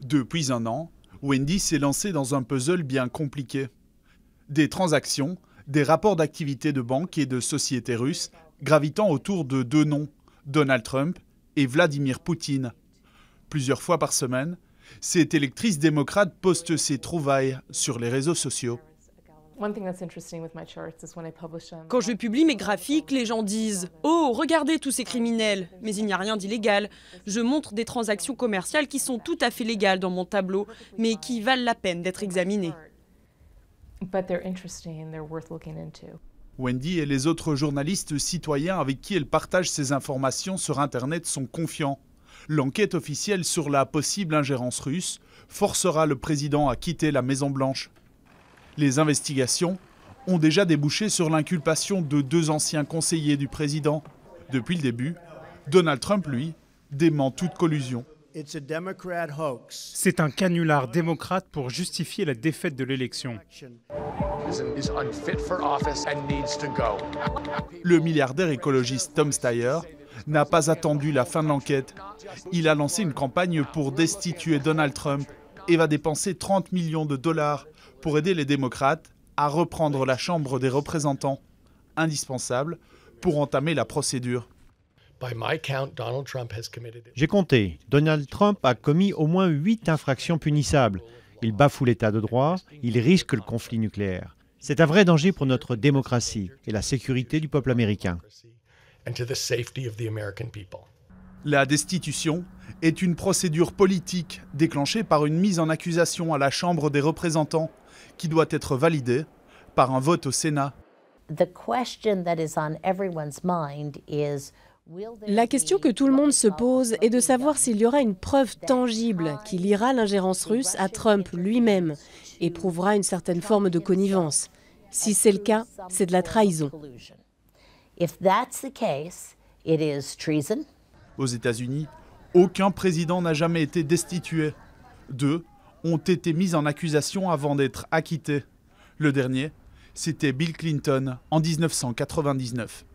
Depuis un an, Wendy s'est lancée dans un puzzle bien compliqué. Des transactions, des rapports d'activité de banques et de sociétés russes gravitant autour de deux noms, Donald Trump et Vladimir Poutine. Plusieurs fois par semaine, cette électrice démocrate poste ses trouvailles sur les réseaux sociaux. Quand je publie mes graphiques, les gens disent « Oh, regardez tous ces criminels !» Mais il n'y a rien d'illégal. Je montre des transactions commerciales qui sont tout à fait légales dans mon tableau, mais qui valent la peine d'être examinées. Wendy et les autres journalistes citoyens avec qui elle partage ces informations sur Internet sont confiants. L'enquête officielle sur la possible ingérence russe forcera le président à quitter la Maison-Blanche. Les investigations ont déjà débouché sur l'inculpation de deux anciens conseillers du président. Depuis le début, Donald Trump, lui, dément toute collusion. C'est un canular démocrate pour justifier la défaite de l'élection. Le milliardaire écologiste Tom Steyer n'a pas attendu la fin de l'enquête. Il a lancé une campagne pour destituer Donald Trump et va dépenser 30 millions de dollars pour aider les démocrates à reprendre la Chambre des représentants, indispensable pour entamer la procédure. J'ai compté. Donald Trump a commis au moins 8 infractions punissables. Il bafoue l'état de droit, il risque le conflit nucléaire. C'est un vrai danger pour notre démocratie et la sécurité du peuple américain. La destitution est une procédure politique déclenchée par une mise en accusation à la Chambre des représentants qui doit être validée par un vote au Sénat. La question que tout le monde se pose est de savoir s'il y aura une preuve tangible qui liera l'ingérence russe à Trump lui-même et prouvera une certaine forme de connivence. Si c'est le cas, c'est de la trahison. Aux États-Unis, aucun président n'a jamais été destitué. 2 ont été mis en accusation avant d'être acquittés. Le dernier, c'était Bill Clinton en 1999.